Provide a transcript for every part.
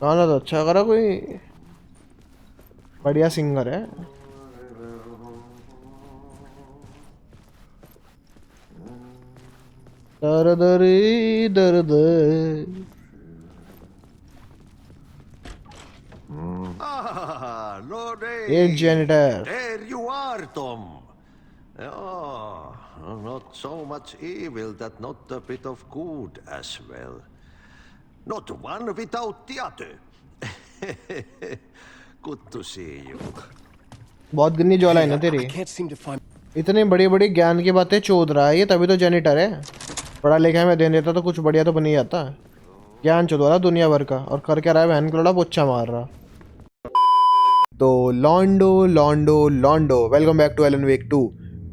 गाना तो अच्छा करा, कोई बढ़िया सिंगर है। दर्द रे दर्द। Ah, ये Lordy! Janitor. There you are, Tom. Oh, not so much evil that not a bit of good as well. Not one without the other. Good to see you. बहुत गंदी जॉलाइन है तेरी। इतनी बड़ी बड़ी ज्ञान की बातें चोद रहा है ये, तभी तो जेनिटर है। पढ़ा लिखा में दे देता तो कुछ बढ़िया तो बन ही जाता। ज्ञान चोद रहा दुनिया भर का, और कर क्या रहा है, बहन को लड़ा पोछा मार रहा। तो लॉन्डो लॉन्डो लॉन्डो, वेलकम बैक टू एलन वेक 2।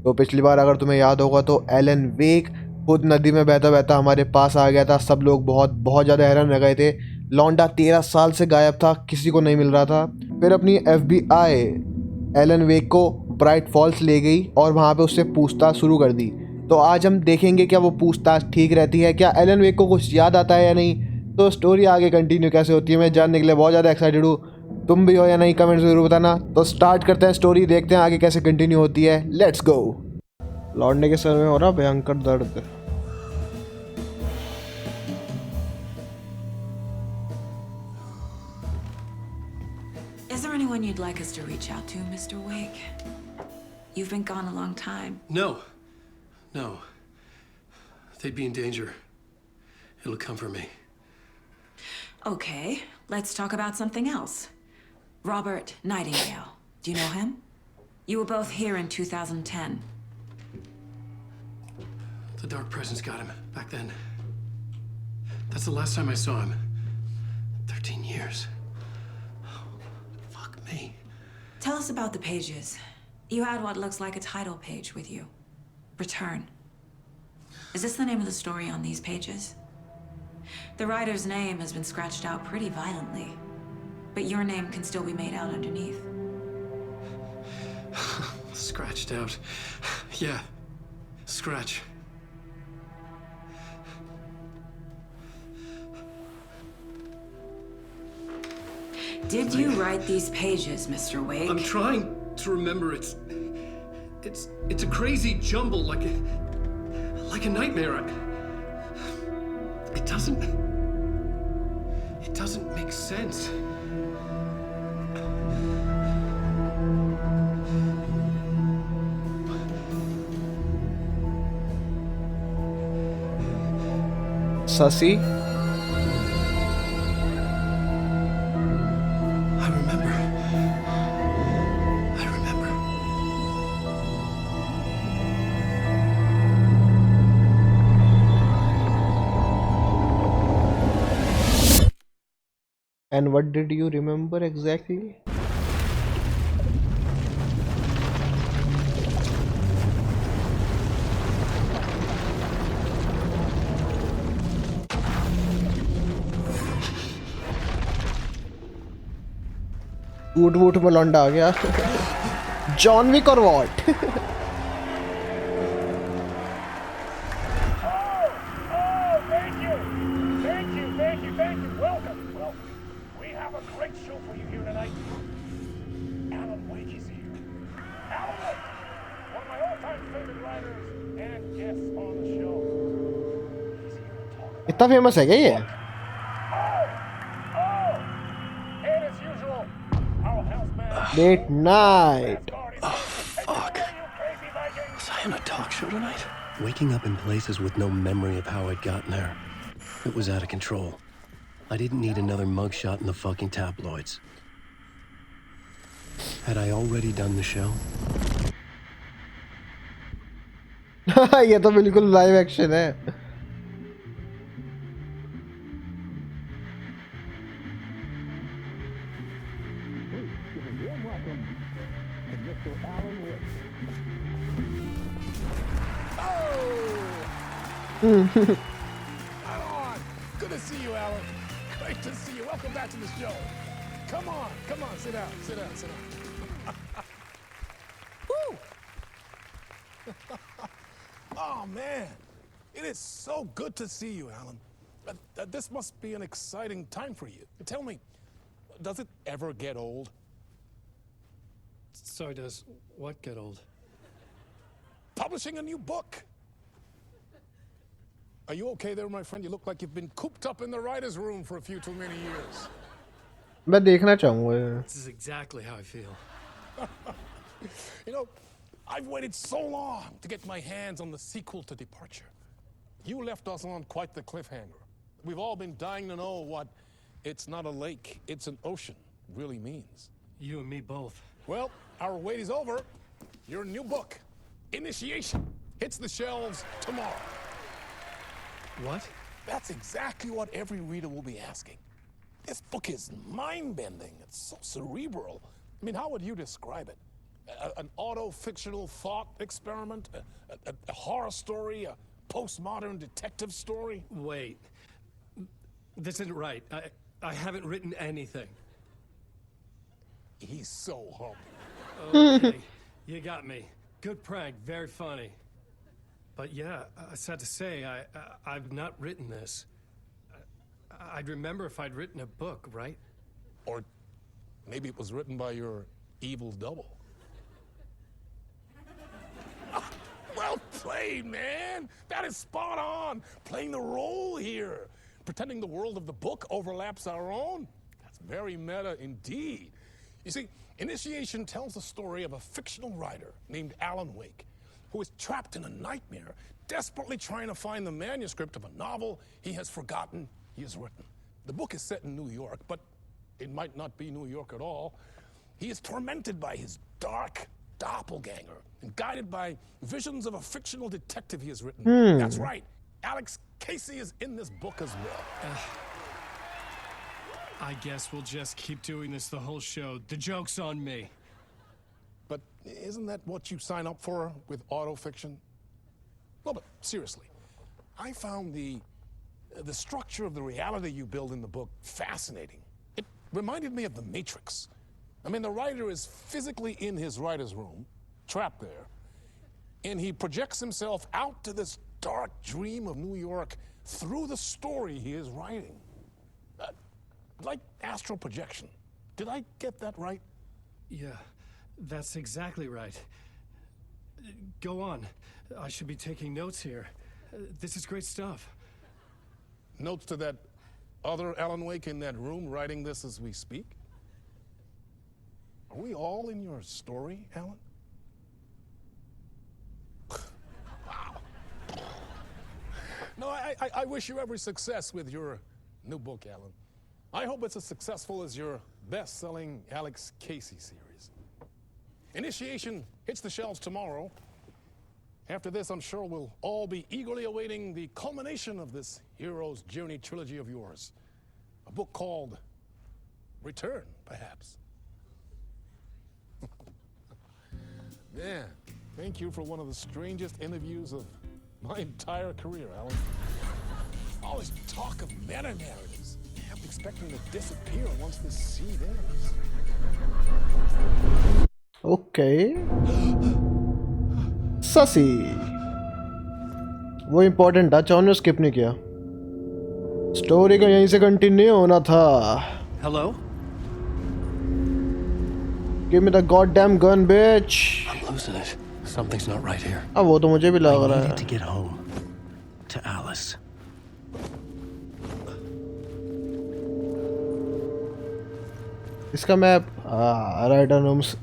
तो पिछली बार अगर तुम्हें याद होगा तो एलन वेक खुद नदी में बहता बहता हमारे पास आ गया था। सब लोग बहुत बहुत ज़्यादा हैरान रह गए थे। लॉन्डा 13 साल से गायब था, किसी को नहीं मिल रहा था। फिर अपनी FBI एलन वेक को ब्राइट फॉल्स ले गई और वहाँ पे उससे पूछताछ शुरू कर दी। तो आज हम देखेंगे क्या वो पूछताछ ठीक रहती है, क्या एलन वेक को कुछ याद आता है या नहीं। तो स्टोरी आगे कंटिन्यू कैसे होती है मैं जानने के लिए बहुत ज़्यादा एक्साइटेड हूँ। तुम भी हो या नहीं, कमेंट जरूर बताना। तो स्टार्ट करते हैं स्टोरी, देखते हैं आगे कैसे कंटिन्यू होती है। Let's go. लौटने के सर में हो रहा भयंकर दर्द। Is there anyone you'd like us to reach out to, Mr. Wake? You've been gone a long time. No. No. They'd be in danger. It'll come for me. Okay, let's talk about something else. Robert Nightingale. Do you know him? You were both here in 2010. The Dark Presence got him back then. That's the last time I saw him. 13 years. Fuck me. Tell us about the pages. You had what looks like a title page with you. Return. Is this the name of the story on these pages? The writer's name has been scratched out pretty violently, but your name can still be made out underneath. Scratched out. Yeah. Scratch. Did you write these pages, Mr. Wake? I'm trying to remember. It's a crazy jumble, like a nightmare. It doesn't make sense. Sussy? I remember. And what did you remember exactly? ऊट वूट में लौंडा आ गया। John Wick और what? इतना famous है क्या ये? Late night. Oh, fuck. Was I on a talk show tonight? Waking up in places with no memory of how I'd gotten there. It was out of control. I didn't need another mugshot in the fucking tabloids. Had I already done the show? ये तो बिल्कुल live action है। Good to see you, Alan. Great to see you. Welcome back to the show. Come on, sit down. Woo! Oh man, it is so good to see you, Alan. This must be an exciting time for you. Tell me, does it ever get old? Sorry, does what get old? Publishing a new book. Are you okay there, my friend? You look like you've been cooped up in the writer's room for a few too many years. मैं देखना चाहूँगा. This is exactly how I feel. You know, I've waited so long to get my hands on the sequel to Departure. You left us on quite the cliffhanger. We've all been dying to know what "it's not a lake, it's an ocean" really means. You and me both. Well, our wait is over. Your new book, Initiation, hits the shelves tomorrow. What? That's exactly what every reader will be asking. This book is mind-bending. It's so cerebral. I mean, how would you describe it? An auto-fictional thought experiment? A horror story? A postmodern detective story? Wait. This isn't right. I haven't written anything. He's so humble. Okay, you got me. Good prank, very funny. But yeah, sad to say, I've not written this. I'd remember if I'd written a book, right? Or maybe it was written by your evil double. Well played, man! That is spot on! Playing the role here. Pretending the world of the book overlaps our own. That's very meta indeed. You see, Initiation tells the story of a fictional writer named Alan Wake, who is trapped in a nightmare, desperately trying to find the manuscript of a novel he has forgotten he has written. The book is set in New York, but it might not be New York at all. He is tormented by his dark doppelganger and guided by visions of a fictional detective he has written. That's right. Alex Casey is in this book as well. I guess we'll just keep doing this the whole show. The joke's on me. But isn't that what you sign up for with autofiction? No, but seriously, I found the structure of the reality you build in the book fascinating. It reminded me of The Matrix. I mean, the writer is physically in his writer's room, trapped there, and he projects himself out to this dark dream of New York through the story he is writing. Like astral projection. Did I get that right? Yeah, that's exactly right. Go on. I should be taking notes here. This is great stuff. Notes to that other Alan Wake in that room writing this as we speak? Are we all in your story, Alan? Wow. No, I wish you every success with your new book, Alan. I hope it's as successful as your best-selling Alex Casey series. Initiation hits the shelves tomorrow. After this, I'm sure we'll all be eagerly awaiting the culmination of this hero's journey trilogy of yours. A book called Return, perhaps. Man, thank you for one of the strangest interviews of my entire career, Alan. All this talk of meta-narratives. I'm expecting to disappear once this seed ends. Okay. ससी वो important था, chown ने skip नहीं किया. Story का यहीं से continue होना था. Hello? Give me the goddamn gun, bitch. I'm losing it. Something's not right here. अब वो तो मुझे भी लग रहा I है. needed to get home. To Alice. इसका map rider rooms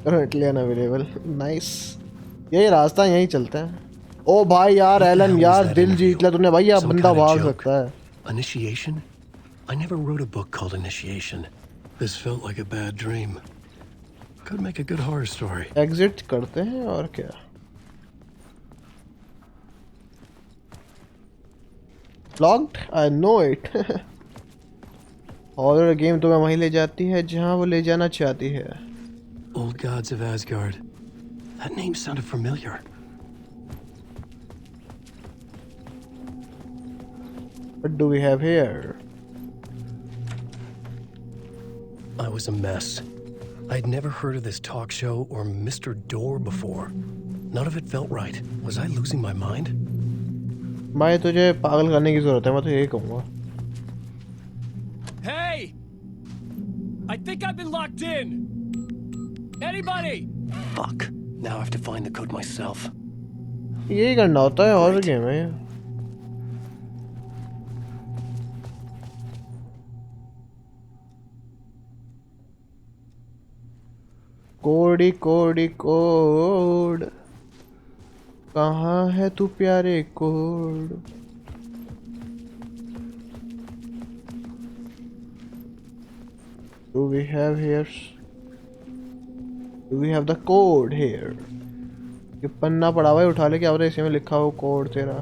currently unavailable. Nice. यही रास्ता, यहीं चलते हैं. ओ भाई यार एलन यार दिल जीत लिया तूने भाई. अब बंदा भाग सकता है. Initiation? I never wrote a book called Initiation. This felt like a bad dream. Could make a good horror story. Exit करते हैं और क्या. Locked? I know it. Horror game तुम्हें वहीं ले जाती है जहां वो ले जाना चाहती है. Old Gods of Asgard. That name sounded familiar. What do we have here? I was a mess. I'd never heard of this talk show or Mr. Door before. None of it felt right. Was I losing my mind? भाई तुझे पागल करने की जरूरत है, मैं तो यही कहूँगा। Hey! I think I've been locked in. Anybody? Fuck. Now I have to find the code myself. यही करना होता है, हॉरर गेम है ये। कोडी कोडी कोड, कहाँ है तू प्यारे code? Do we have here? Do we have the code here? ये पन्ना पड़ा हुआ है, उठा ले, क्या पता इसी में लिखा हो कोड तेरा।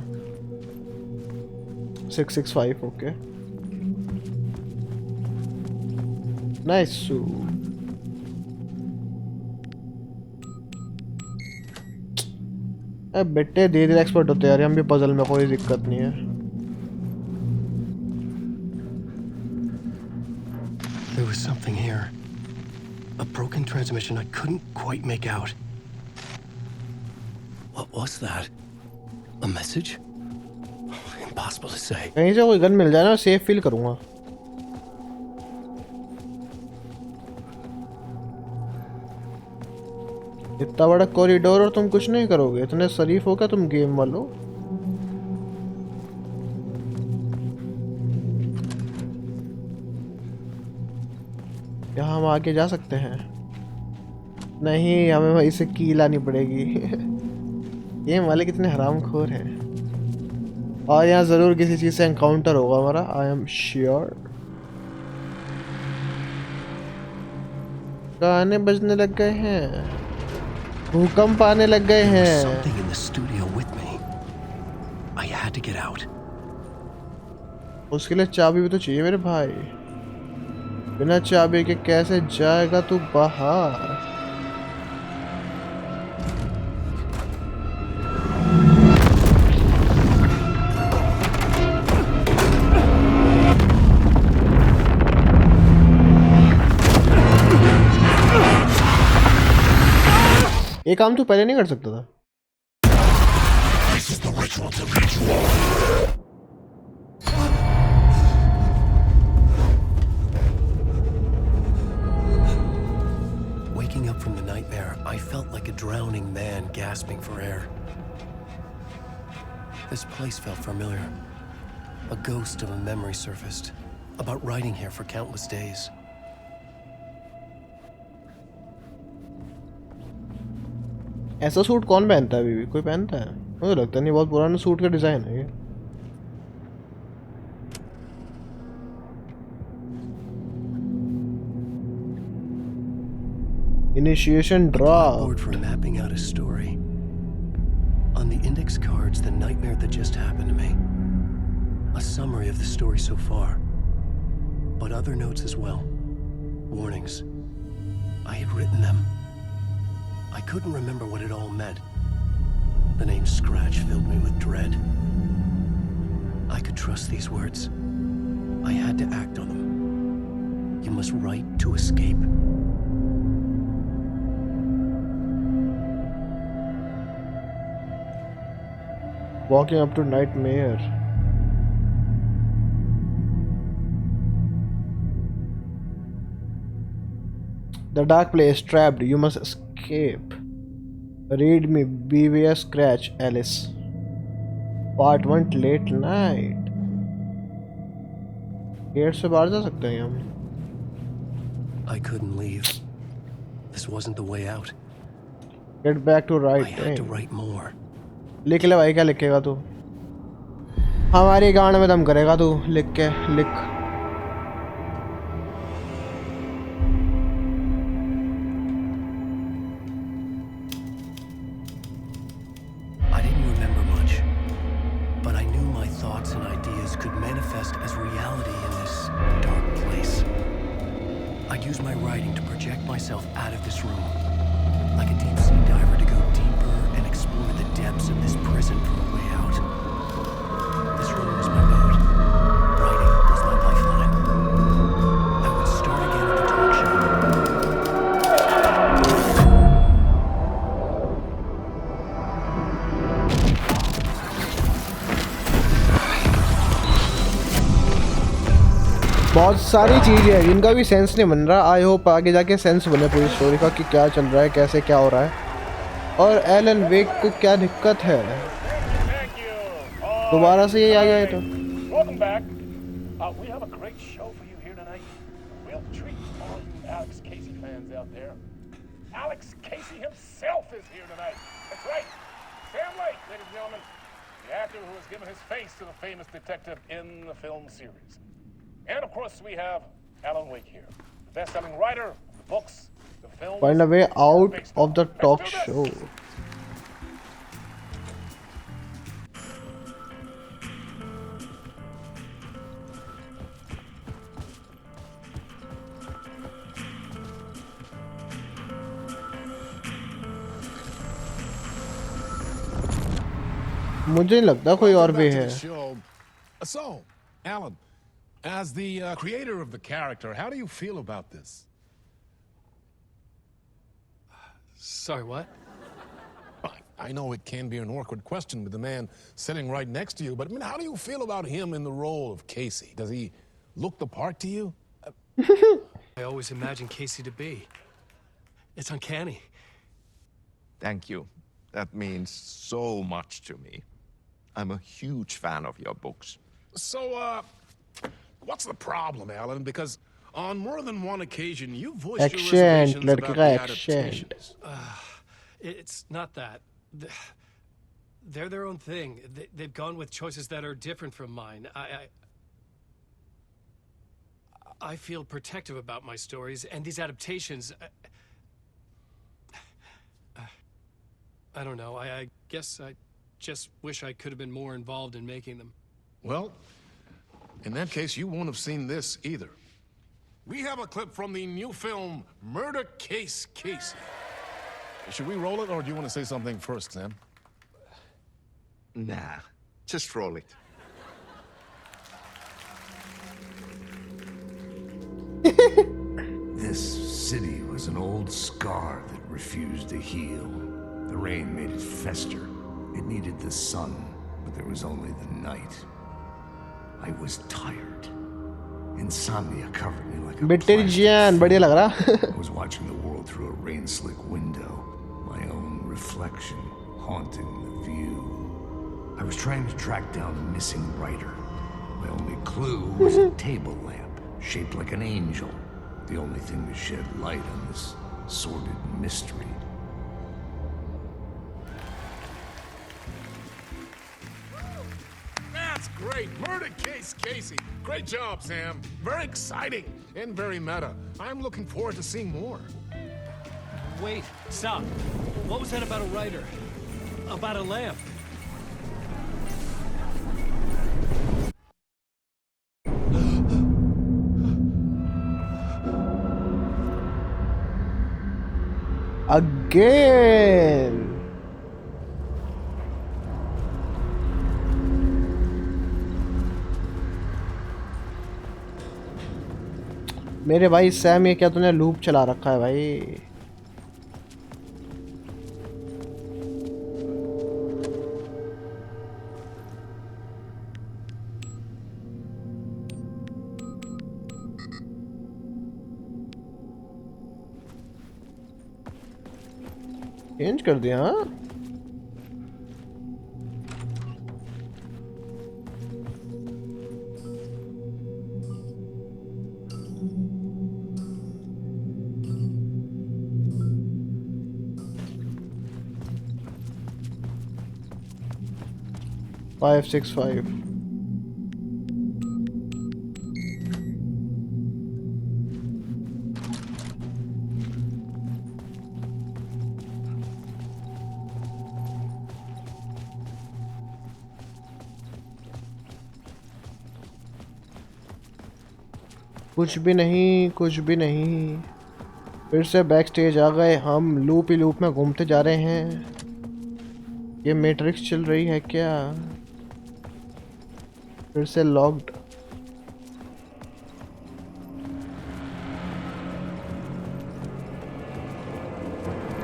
665, ओके। नाइस। बेटे धीरे धीरे एक्सपर्ट होते यार, हम भी पजल में, कोई दिक्कत नहीं है। There was something here. A broken transmission I couldn't quite make out. What was that? A message? Impossible to say. कहीं से कोई गन मिल जाए ना, सेफ फील करूंगा। इतना बड़ा कॉरिडोर और तुम कुछ नहीं करोगे? इतने शरीफ हो क्या तुम गेम वालों? क्या हम आगे जा सकते हैं? नहीं, हमें वहीं से की लानी पड़ेगी। गेम वाले कितने हरामखोर हैं। और यहाँ जरूर किसी चीज से एनकाउंटर होगा हमारा, आई एम श्योर। गाने बजने लग गए हैं, भूकंप आने लग गए हैं। Something in the studio with me. I had to get out. उसके लिए चाबी भी तो चाहिए मेरे भाई। बिना चाबी के कैसे जाएगा तू बाहर? ये काम तू पहले नहीं कर सकता था? Waking up from the nightmare, I felt like a drowning man gasping for air. This place felt familiar. A ghost of a memory surfaced, about riding here for countless days. ऐसा सूट कौन पहनता है अभी भी? कोई पहनता है? मुझे लगता नहीं, बहुत पुराना सूट का डिजाइन है ये। Initiation drop. Board for mapping out a story. On the index cards, the nightmare that just happened to me. A summary of the story so far. But other notes as well. Warnings. I had written them. I couldn't remember what it all meant. The name Scratch filled me with dread. I could trust these words. I had to act on them. You must write to escape. Walking up to Nightmare. The dark place, trapped, you must escape. Read me, beware Scratch, Alice. Part 1, late night. Gate से बाहर जा सकते हैं हम? I couldn't leave. This wasn't the way out. Get back to I right. had to write more. लिख ले भाई, क्या लिखेगा तू? हमारी गांड में दम करेगा तू? लिख के लिख। I didn't remember much, but I knew my thoughts and ideas could manifest as reality in this dark place. I'd use my writing to project myself out of this room, like a deep sea diver to go deeper and explore the depths of this prison for a way out. This room was my boat. Writing was my lifeline. I would start again at the talk show. बहुत सारी चीज़ें हैं जिनका भी sense नहीं बन रहा। I hope आगे जाके सेंस बने पूरी स्टोरी का कि क्या चल रहा है, कैसे क्या हो रहा है, और एलन वेक को क्या दिक्कत है। दोबारा से यही आ गया है तो। Welcome back. We have a great show for you here tonight. Real treat for all you Alex Casey fans out there. Alex Casey himself is here tonight. That's right. Sam Lake, ladies and gentlemen. The actor who has given his face to the famous detective in the film series. And of course we have Alan Wake here. The best-selling writer, the books, the films. Find a way out of the talk show. मुझे नहीं लगता कोई और भी है। So, Alan, as the creator of the character, how do you feel about this? Sorry, what? I know it can be an awkward question with the man sitting right next to you, but I mean, how do you feel about him in the role of Casey? Does he look the part to you? I always imagined Casey to be. It's uncanny. Thank you. That means so much to me. I'm a huge fan of your books. So, what's the problem, Alan? Because on more than one occasion, you voiced your reservations about the adaptations. It's not that. They're their own thing. They've gone with choices that are different from mine. I feel protective about my stories, and these adaptations... I don't know. I guess I just wish I could have been more involved in making them. Well, in that case, you won't have seen this either. We have a clip from the new film, Murder Case Casey. Should we roll it, or do you want to say something first, Sam? Nah, just roll it. This city was an old scar that refused to heal. The rain made it fester. It needed the sun, but there was only the night. I was tired. Insomnia covered me like a बेटेरियन बढ़िया लग रहा। I was watching the world through a rain-slick window, my own reflection haunting the view. I was trying to track down a missing writer. My only clue was a table lamp shaped like an angel, the only thing to shed light on this sordid mystery. That's great. Murder Case Casey. Great job, Sam. Very exciting and very meta. I'm looking forward to seeing more. Wait, stop. What was that about a writer? About a lamp? Again. मेरे भाई Sam, ये क्या तूने loop चला रखा है भाई? Change कर दिया हाँ? Five, 6, 5. कुछ भी नहीं, कुछ भी नहीं। फिर से बैक स्टेज आ गए हम। लूप ही लूप में घूमते जा रहे हैं। ये मैट्रिक्स चल रही है क्या? फिर से लॉक्ड।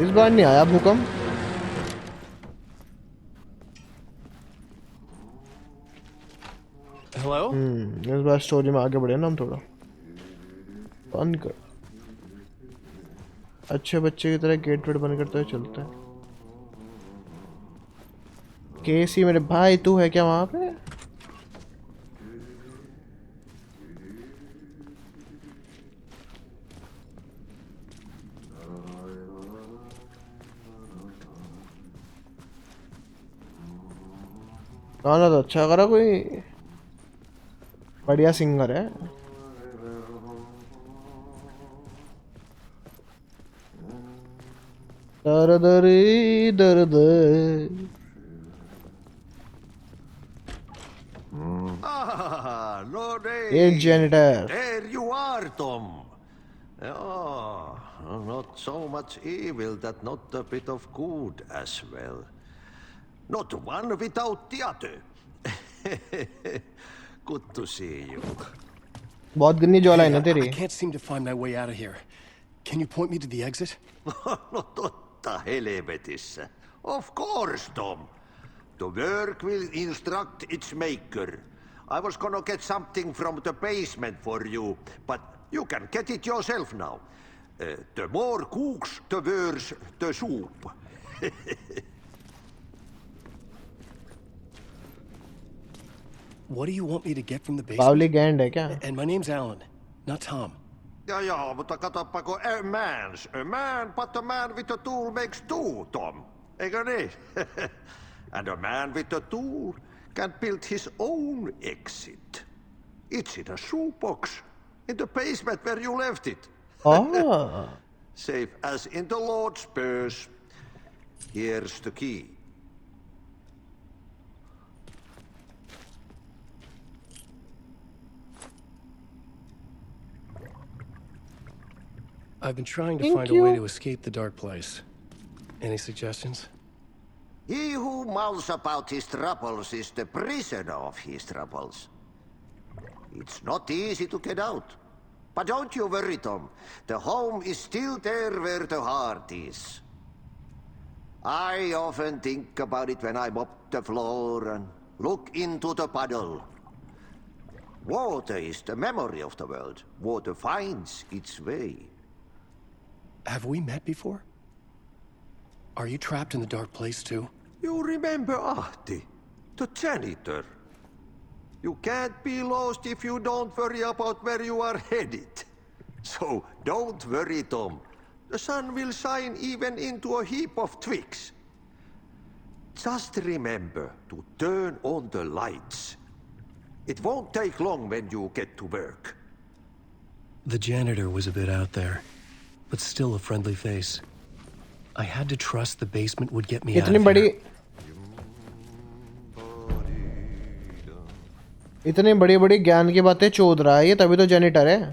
इस बार नहीं आया भूकंप। Hello? इस बार स्टोरी में आगे बढ़े ना हम थोड़ा। बंद कर, अच्छे बच्चे की तरह गेट वेट बंद करते हुए चलता है। केसी मेरे भाई, तू है क्या वहां पे? गाना तो अच्छा करा, कोई बढ़िया सिंगर है। दर्द रे दर्द। Ah, Lordy! ये janitor. There you are, Tom. Oh, not so much evil that not a bit of good as well. Not one without the other. Good to see you. बहुत गंदी जॉलाइन है I तेरी। can't seem to find my way out of here. Can you point me to the exit? No totta helvetissä. Of course, Tom. The work will instruct its maker. I was gonna get something from the basement for you, but you can get it yourself now. The more cooks, the worse the soup. What do you want me to get from the पावली basement? गैंड है क्या? And my name's Alan, not Tom. Ja, mutta katsoppa, a man, but a man with a tool makes two, Tom. Eikö niin? And a man with a tool can build his own exit. It's in a shoebox, in the basement where you left it. Oh. Safe as in the Lord's purse. Here's the key. I've been trying to Thank find a way you. to escape the dark place. Any suggestions? He who mouths about his troubles is the prisoner of his troubles. It's not easy to get out. But don't you worry, Tom. The home is still there where the heart is. I often think about it when I mop the floor and look into the puddle. Water is the memory of the world. Water finds its way. Have we met before? Are you trapped in the dark place too? You remember Ahti, the janitor. You can't be lost if you don't worry about where you are headed. So don't worry, Tom. The sun will shine even into a heap of twigs. Just remember to turn on the lights. It won't take long when you get to work. The janitor was a bit out there, but still a friendly face. I had to trust the basement would get me out इतनी of बड़ी here. इतनी बड़ी बड़ी ज्ञान की बातें चोद रहा है ये, तभी तो जेनिटर है।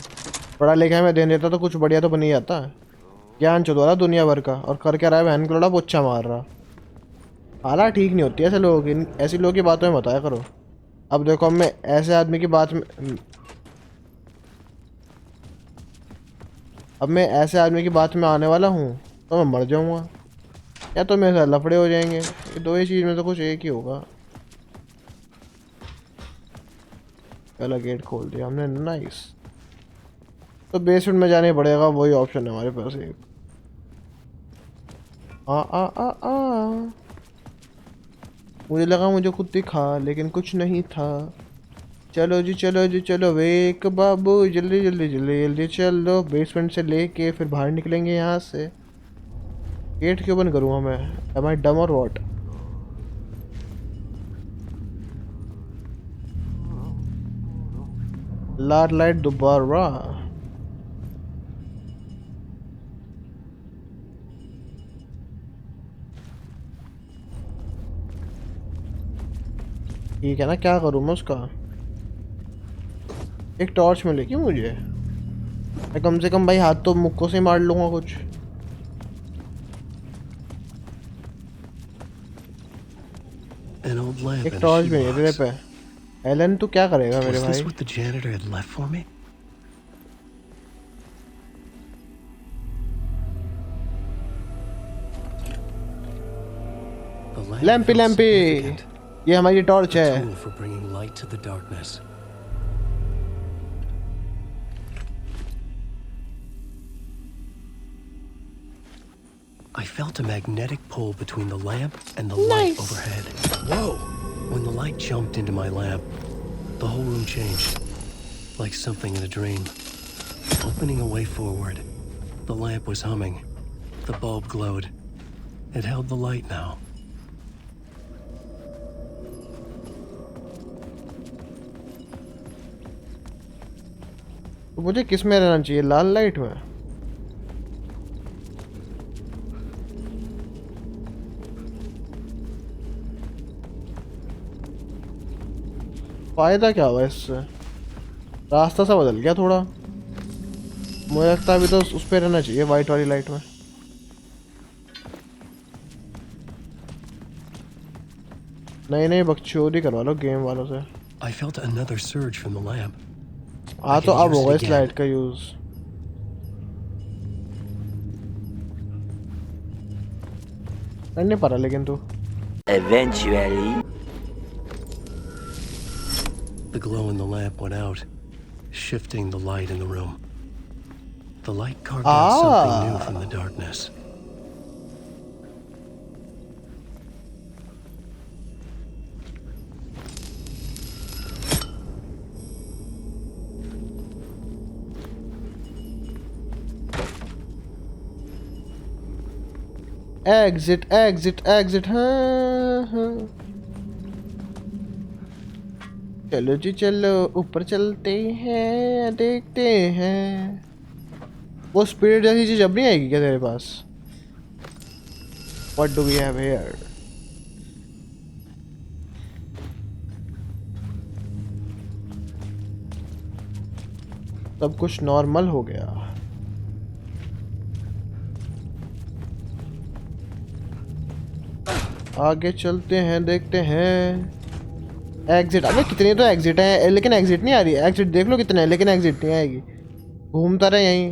पढ़ा लिखा में दे देता तो कुछ बढ़िया तो बन ही जाता। ज्ञान चोद रहा दुनिया भर का, और कर क्या रहा है, बहन को लड़ा पोछा मार रहा। हालात ठीक नहीं होती ऐसे लोगों की, ऐसी लोगों की बातों में बताया करो। अब देखो, अब मैं ऐसे आदमी की बात में आने वाला हूँ तो मैं मर जाऊँगा, या तो मेरे साथ लफड़े हो जाएंगे। ये दो ही चीज़ में तो कुछ एक ही होगा। पहला गेट खोल दिया हमने, नाइस। तो बेसमेंट में जाने पड़ेगा, वही ऑप्शन है हमारे पास एक। मुझे लगा मुझे कुछ दिखा, लेकिन कुछ नहीं था। चलो जी चलो जी चलो, वेक बाबू, जल्दी जल्दी जल्दी जल्दी चलो। बेसमेंट से लेके फिर बाहर निकलेंगे यहाँ से। गेट क्यों बंद करूँगा मैं? एम आई डम और व्हाट? लार लाइट दोबारा। ठीक है ना, क्या करूँ मैं उसका? एक टॉर्च मिलेगी मुझे, मैं कम से कम भाई हाथ तो मुक्कों से मार लूंगा कुछ। एक टॉर्च भी है तेरे पे। एलन तू क्या करेगा मेरे भाई? what the janitor had left for me? लैंपी लैंपी, ये हमारी टॉर्च है। Tool for bringing light to the darkness. I felt a magnetic pull between the lamp and the light overhead. Whoa! When the light jumped into my lamp, the whole room changed, like something in a dream. Opening a way forward, the lamp was humming. The bulb glowed. It held the light now. मुझे किस में रहना चाहिए, लाल light में? फायदा क्या हुआ इससे? रास्ता सा बदल गया थोड़ा। मुझे लगता है अभी तो उस पे रहना चाहिए, वाइट वाली लाइट में। नहीं बकचोदी करवा लो गेम वालों से। I felt another surge from the lamp. हाँ तो अब होगा इस लाइट का यूज। नहीं पता लेकिन तू। Eventually. The glow in the lamp went out, shifting the light in the room. The light carved out something new from the darkness. Exit हाँ। चलो जी चलो, ऊपर चलते हैं, देखते हैं। वो स्पिरिट जैसी चीज अब नहीं आएगी क्या तेरे पास? What do we have here? सब कुछ नॉर्मल हो गया। आगे चलते हैं, देखते हैं। एग्जिट, अबे कितने तो एग्जिट है लेकिन एग्जिट नहीं आ रही। एग्जिट देख लो कितने हैं लेकिन एग्जिट नहीं आएगी। घूमता रहे यहीं।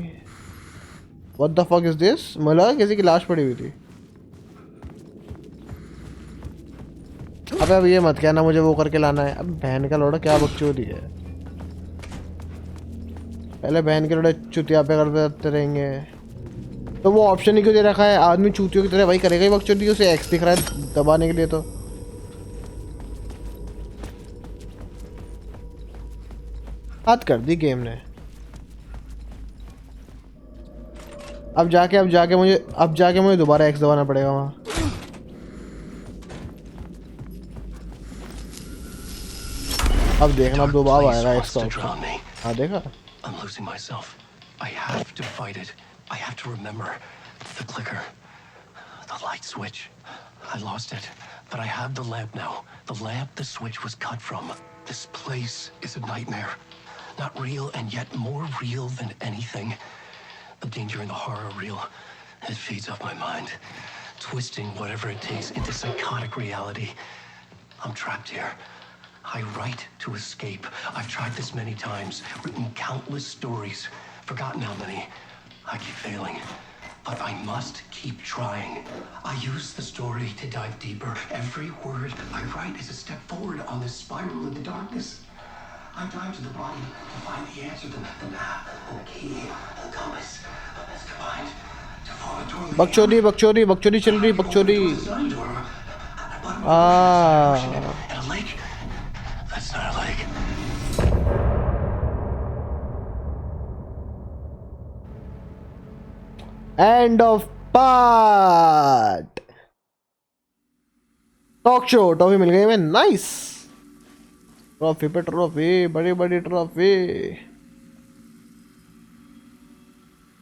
What the fuck is this? मुझे लगा किसी की लाश पड़ी हुई थी। अबे अब ये मत कहना मुझे वो करके लाना है। अब बहन का लोड़ा क्या बकचोदी है। पहले बहन के लोड़े चुतिया पे करते रहेंगे तो वो ऑप्शन ही क्यों दे रखा है? आदमी चूतियों की तरह वही करेगा ही बकचोदी। उसे एक्स दिख रहा है दबाने के लिए तो। हद कर दी गेम ने। अब जाके मुझे दोबारा एक्स दबाना पड़ेगा वहाँ। अब देखना अब दोबारा आएगा एक्स का ऑप्शन। हाँ देखा? I'm losing myself. I have to fight it. I have to remember the clicker, the light switch. I lost it, but I have the lamp now. The lamp the switch was cut from. This place is a nightmare. Not real and yet more real than anything. The danger and the horror real. It feeds off my mind, twisting whatever it takes into psychotic reality. I'm trapped here. I write to escape. I've tried this many times, written countless stories, forgotten how many. I keep failing, but I must keep trying. I use the story to dive deeper. Every word I write is a step forward on this spiral into darkness. I dive to the bottom to find the answer, the map, and the key, and the compass. It's combined to form a door. बकचोदी चल रही बकचोदी। And a lake? That's not a lake. End of part. Talk show trophy मिल गई हमें। Nice. Trophy पे trophy, बड़ी बड़ी ट्रॉफी।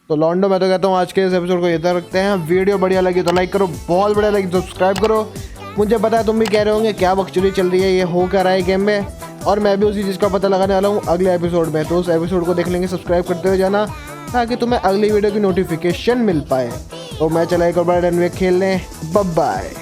तो लॉन्डो मैं तो कहता हूँ आज के इस एपिसोड को इधर रखते हैं। वीडियो बढ़िया लगी तो लाइक करो, बहुत बढ़िया लगी तो सब्सक्राइब करो। मुझे पता है तुम भी कह रहे होंगे क्या बकचोदी चल रही है, ये हो क्या रहा है गेम में, और मैं भी उसी चीज़ का पता लगाने वाला हूँ अगले एपिसोड में। तो उस एपिसोड को देख लेंगे, सब्सक्राइब करते हुए जाना ताकि तुम्हें अगली वीडियो की नोटिफिकेशन मिल पाए। तो मैं चला एक और बड़ा रनवे खेलने। Bye bye.